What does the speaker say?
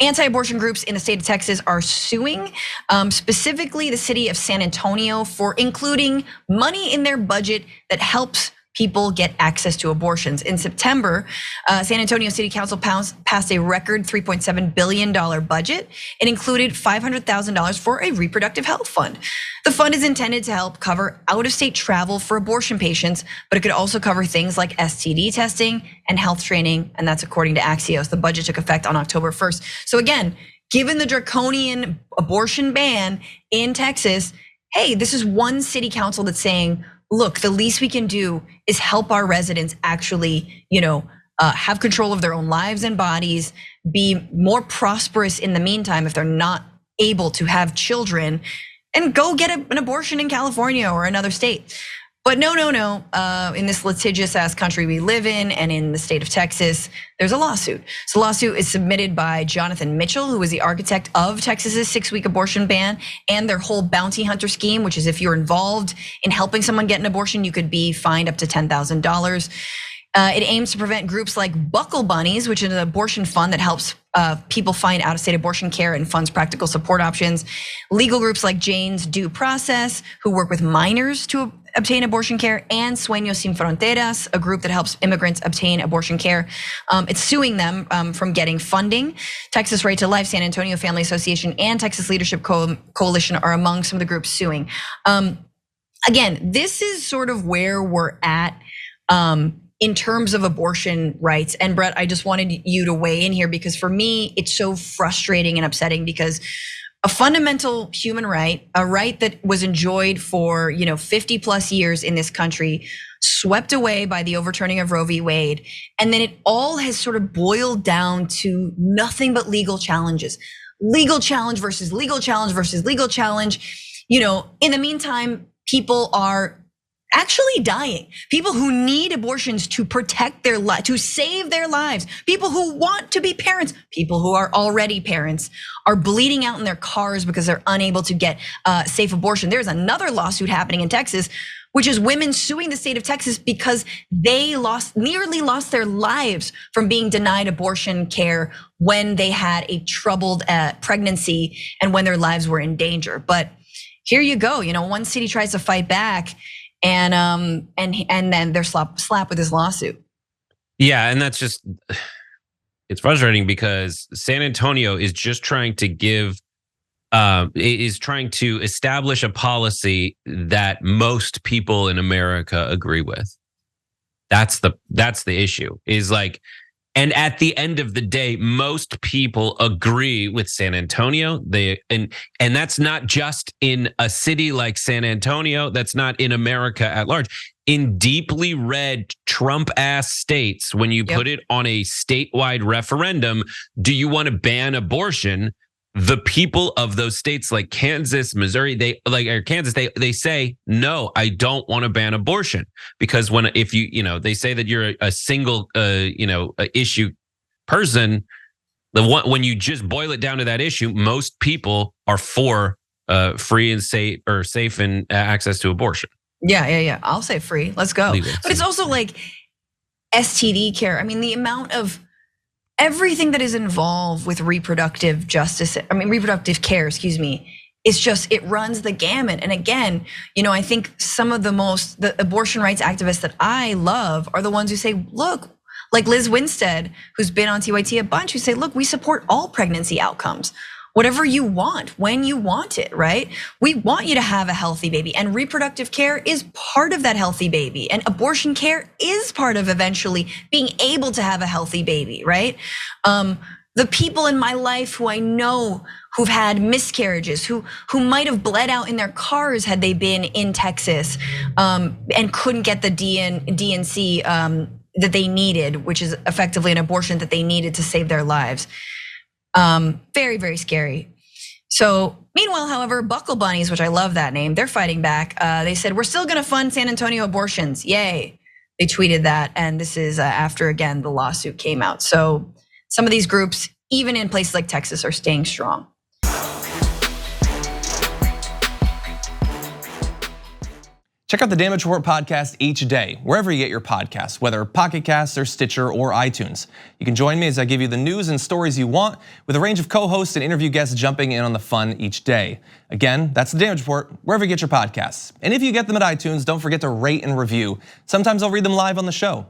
Anti-abortion groups in the state of Texas are suing, specifically the city of San Antonio, for including money in their budget that helps people get access to abortions. In September, San Antonio City Council passed a record $3.7 billion budget. It included $500,000 for a reproductive health fund. The fund is intended to help cover out-of-state travel for abortion patients, but it could also cover things like STD testing and health training, and that's according to Axios. The budget took effect on October 1st. So again, given the draconian abortion ban in Texas, hey, this is one city council that's saying, look, the least we can do is help our residents actually, have control of their own lives and bodies, be more prosperous in the meantime if they're not able to have children, and go get an abortion in California or another state. But no. In this litigious ass country we live in and in the state of Texas, there's a lawsuit. So the lawsuit is submitted by Johnathan Mitchell, who was the architect of Texas's 6-week abortion ban and their whole bounty hunter scheme, which is if you're involved in helping someone get an abortion, you could be fined up to $10,000. It aims to prevent groups like Buckle Bunnies, which is an abortion fund that helps people find out-of-state abortion care and funds practical support options. Legal groups like Jane's Due Process, who work with minors to obtain abortion care, and Sueños Sin Fronteras, a group that helps immigrants obtain abortion care. It's suing them from getting funding. Texas Right to Life, San Antonio Family Association, and Texas Leadership Coalition are among some of the groups suing. Again, this is sort of where we're at in terms of abortion rights. And Brett, I just wanted you to weigh in here because for me, it's so frustrating and upsetting because a fundamental human right, a right that was enjoyed for 50 plus years in this country, swept away by the overturning of Roe v. Wade. And then it all has sort of boiled down to nothing but legal challenges. Legal challenge versus legal challenge versus legal challenge. In the meantime, people are actually dying. People who need abortions to protect their life, to save their lives. People who want to be parents, people who are already parents, are bleeding out in their cars because they're unable to get safe abortion. There's another lawsuit happening in Texas, which is women suing the state of Texas because they nearly lost their lives from being denied abortion care when they had a troubled pregnancy and when their lives were in danger. But here you go. One city tries to fight back, and then they're slapped with this lawsuit. Yeah, and that's just, it's frustrating because San Antonio is just trying to establish a policy that most people in America agree with. That's the issue. Is like, and at the end of the day, most people agree with San Antonio. And that's not just in a city like San Antonio. That's not in America at large. In deeply red Trump-ass states, when you put it on a statewide referendum, do you want to ban abortion? The people of those states like Kansas, Missouri, they say, no, I don't want to ban abortion. Because if they say that you're a single, issue person, when you just boil it down to that issue, most people are for free and safe and access to abortion. Yeah. I'll say free. Let's go. Legal. But it's also like STD care. I mean, the amount of everything that is involved with reproductive care, it runs the gamut. And again, I think some of the abortion rights activists that I love are the ones who say, look, like Liz Winstead, who's been on TYT a bunch, who say, look, we support all pregnancy outcomes. Whatever you want, when you want it, right? We want you to have a healthy baby, and reproductive care is part of that healthy baby, and abortion care is part of eventually being able to have a healthy baby, right? The people in my life who I know who've had miscarriages, who might have bled out in their cars had they been in Texas, and couldn't get the DNC that they needed, which is effectively an abortion that they needed to save their lives. Very, very scary. So meanwhile, however, Buckle Bunnies, which I love that name, they're fighting back. They said, we're still gonna fund San Antonio abortions, yay. They tweeted that, and this is after, again, the lawsuit came out. So some of these groups, even in places like Texas, are staying strong. Check out the Damage Report podcast each day, wherever you get your podcasts, whether Pocket Casts or Stitcher or iTunes. You can join me as I give you the news and stories you want, with a range of co-hosts and interview guests jumping in on the fun each day. Again, that's the Damage Report, wherever you get your podcasts. And if you get them at iTunes, don't forget to rate and review. Sometimes I'll read them live on the show.